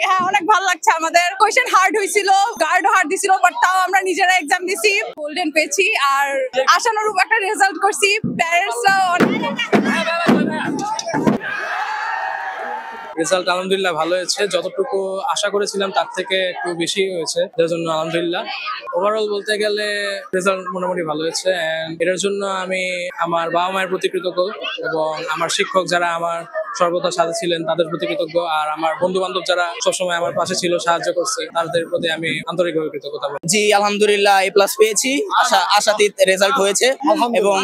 হ্যাঁ অনেক ভালো লাগছে। আমাদের কোয়েশ্চেন হার্ড হয়েছিল, গার্ড হার্ড দিছিল, বাট তাও আমরা নিজেরা এক্সাম দিছি, গোল্ডেন পেয়েছি আর আশানুরূপ একটা রেজাল্ট করছি। প্যারেন্টসরা রেজাল্ট আলহামদুলিল্লাহ ভালো হয়েছে, যতটুকু আশা করেছিলাম তার থেকে একটু বেশি হয়েছে, যার জন্য আলহামদুলিল্লাহ। ওভারঅল বলতে গেলে রেজাল্ট মোটামুটি ভালো হয়েছে, এন্ড এটার জন্য আমি আমার বাবা মায়ের প্রতি কৃতজ্ঞ এবং আমার শিক্ষক যারা আমার সর্বদা সাথে ছিলেন তাদের প্রতি কৃতজ্ঞ, আর আমার বন্ধু বান্ধব যারা সবসময় আমার পাশে ছিল, সাহায্য করছে, তাদের প্রতি আমি আন্তরিকভাবে কৃতজ্ঞতা। জি আলহামদুলিল্লাহ A+ পেয়েছি, আশাতীত রেজাল্ট হয়েছে এবং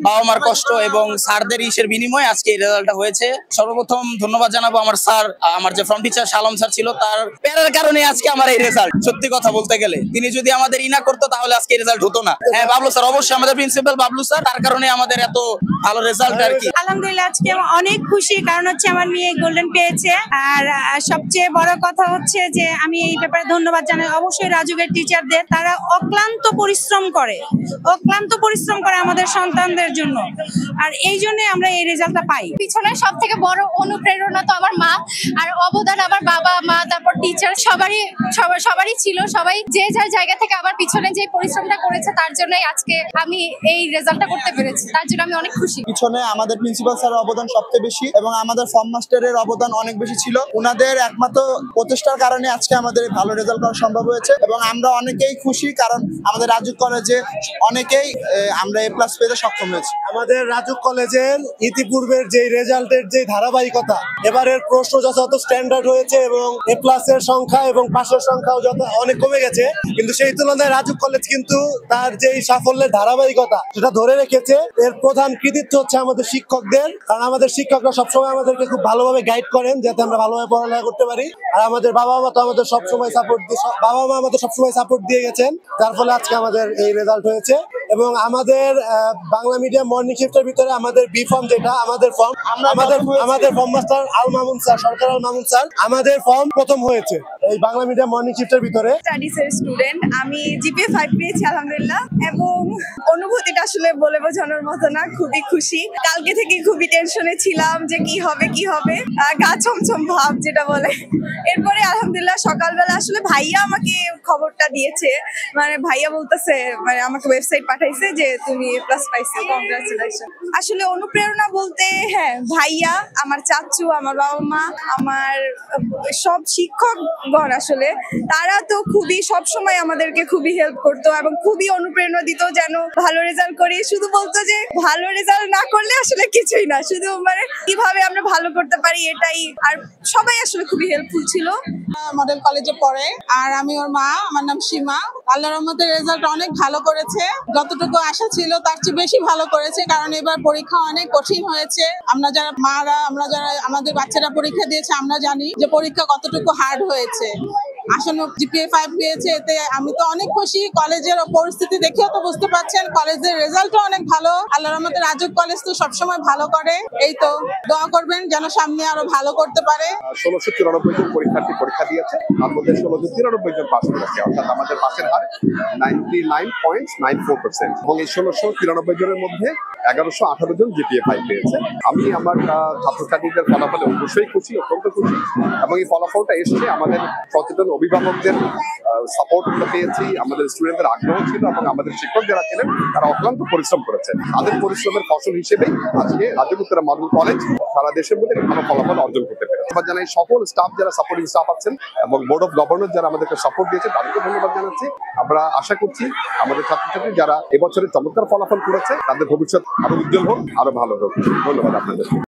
বাবা মার কষ্ট এবং স্যারদের ইসের বিনিময়ে আজকে এই রেজাল্টটা হয়েছে। সর্বপ্রথম ধন্যবাদ জানাবো আমার স্যার, আমার যে ফর্ম টিচার শালম স্যার ছিল, তার প্যারার কারণে আজকে আমার এই রেজাল্ট। সত্যি কথা বলতে গেলে তিনি যদি আমাদের ইনা করতো তাহলে আজকে রেজাল্ট হতো না। হ্যাঁ বাবলু স্যার, অবশ্যই আমাদের প্রিন্সিপাল বাবলু স্যার, তার কারণে আমাদের এত ভালো রেজাল্ট আর কি। আলহামদুলিল্লাহ আজকে অনেক খুশি, কারণ হচ্ছে আমার মেয়ে গোল্ডেন পেয়েছে। আর সবচেয়ে বড় কথা হচ্ছে যে আমি এই ব্যাপারে ধন্যবাদ জানাই অবশ্যই রাজুকের টিচারদের। তারা অক্লান্ত পরিশ্রম করে আমাদের সন্তানদের জন্য, আর এই জন্য আমরা এই রেজাল্টটা পাই। পিছনে সব থেকে বড় অনুপ্রেরণা তো আমার মা, আর অবদান আমার বাবা মা, তারপর টিচার সবারই ছিল। সবাই যে যার জায়গা থেকে আমার পিছনে যে পরিশ্রমটা করেছে, তার জন্যই আজকে আমি এই রেজাল্টটা করতে পেরেছি। তার জন্য আমি অনেক খুশি। পিছনে আমাদের প্রিন্সিপাল স্যারের অবদান সবচেয়ে বেশি এবং আমাদের ফর্ম মাস্টারের অবদান অনেক বেশি ছিল। ওনাদের একমাত্র প্রচেষ্টার কারণে আজকে আমাদের ভালো রেজাল্ট করা সম্ভব হয়েছে এবং আমরা অনেকেই খুশি, কারণ আমাদের রাজু কলেজে অনেকেই আমরা A+ পেতে সক্ষম হয়েছি। আমাদের রাজু কলেজের ইতিপূর্বের যে রেজাল্টের যে ধারাবাহিকতা, এবারের প্রশ্ন যত স্ট্যান্ডার্ড হয়েছে এবং A+ এর সংখ্যা এবং পাশের সংখ্যাও যত অনেক কমে গেছে, কিন্তু সেই তুলনায় রাজু কলেজ কিন্তু তার যে সাফল্যের ধারাবাহিকতা সেটা ধরে রেখেছে। এর প্রধান কৃতিত্ব হচ্ছে আমাদের শিক্ষকদের, কারণ আমাদের শিক্ষকরা সবসময় আমাদেরকে খুব ভালোভাবে গাইড করেন যাতে আমরা ভালোভাবে পড়ালেখা করতে পারি। আর আমাদের বাবা মা তো আমাদের সবসময় সাপোর্ট দিয়ে গেছেন, যার ফলে আজকে আমাদের এই রেজাল্ট হয়েছে। এবং আমাদের বাংলা মিডিয়াম মর্নিং শিফটের ভিতরে আমাদের বি ফর্ম, যেটা আমাদের ফর্ম, আমাদের form master Al Mamun sir, সরকার আল মামুন স্যার, আমাদের ফর্ম প্রথম হয়েছে এই বাংলা মিডিয়াম মর্নিং শিফটের ভিতরে। স্টাডিজের স্টুডেন্ট আমি, GPA 5 পেয়েছি আলহামদুলিল্লাহ, এবং অনুভূতিটা আসলে বলে বোঝানোর মতো না। খুবই খুশি, কালকে থেকে খুবই টেনশনে ছিলাম যে কি হবে, গা ছমছম ভাব যেটা বলে। এরপরে আলহামদুলিল্লাহ সকালবেলা আসলে ভাইয়া আমাকে খবরটা দিয়েছে, মানে ভাইয়া বলতেছে, মানে আমাকে ওয়েবসাইট পাঠাইছে যে তুমি A+ পাইছো, কংগ্রাচুলেশন। আসলে অনুপ্রেরণা বলতে হ্যাঁ ভাইয়া, আমার চাচু, আমার বাবা মা, আমার সব শিক্ষকগণ, আসলে তারা তো খুবই সবসময় আমাদেরকে খুবই হেল্প করতো এবং খুবই অনুপ্রেরণা দিত যেন ভালো রেজাল্ট করি। শুধু বলতো যে ভালো রেজাল্ট না করলে আসলে কিছুই না, শুধু মানে কিভাবে আমরা ভালো করতে পারি এটাই। আর সবাই আসলে খুবই হেল্পফুল ছিল। মডেল কলেজে পড়ে আর আমি ওর মা। আমার নাম সীমা। আল্লাহর রহমতে রেজাল্ট অনেক ভালো করেছে, যতটুকু আশা ছিল তার চেয়ে বেশি ভালো করেছে, কারণ এবার পরীক্ষা অনেক কঠিন হয়েছে। আমরা যারা মারা, আমরা যারা আমাদের বাচ্চারা পরীক্ষা দিয়েছে, আমরা জানি যে পরীক্ষা কতটুকু হার্ড হয়েছে। আসন্ন GPA 5 পেয়েছে, এতে আমি তো অনেক খুশি। কলেজের পরিস্থিতি দেখেও তো বুঝতে পারছেন, কলেজের রেজাল্টও অনেক ভালো। আল্লাহর রহমতে রাজুক কলেজ তো সবসময় ভালো করে। এই তো দোয়া করবেন যেন সামনে আরো ভালো করতে পারে। 1694 জন পরীক্ষার্থী পরীক্ষা দিয়েছে, তার মধ্যে 1693 জন পাস করেছে, অর্থাৎ আমাদের পাসের হার 99.94%। এবং এই 1693 জনের মধ্যে 1118 জন GPA 5 পেয়েছে। আমি আমার ছাত্রছাত্রীদের ফলাফলে অবশ্যই খুশি, অত্যন্ত খুশি। এবং এই ফলাফলটা এসছে আমাদের সচেতন অভিভাবকদের সাপোর্ট পেয়েছি, আমাদের স্টুডেন্টদের আগ্রহ ছিল এবং আমাদের শিক্ষক যারা ছিলেন তারা অক্লান্ত পরিশ্রম করেছেন। তাদের পরিশ্রমের ফসল হিসেবেই আজকে রাজুক উত্তরা মডেল কলেজ সারা দেশের মধ্যে ভালো ফলাফল অর্জন করতে পেরেছে। ধন্যবাদ জানাই সকল স্টাফ যারা সাপোর্টিং স্টাফ আছেন এবং বোর্ড অফ গভর্নর যারা আমাদেরকে সাপোর্ট দিয়েছে, তাদেরকে ধন্যবাদ জানাচ্ছি। আমরা আশা করছি আমাদের ছাত্রছাত্রী যারা এবছরের চমৎকার ফলাফল করেছে তাদের ভবিষ্যৎ আরো উজ্জ্বল হোক, আরো ভালো হোক। ধন্যবাদ আপনাদের।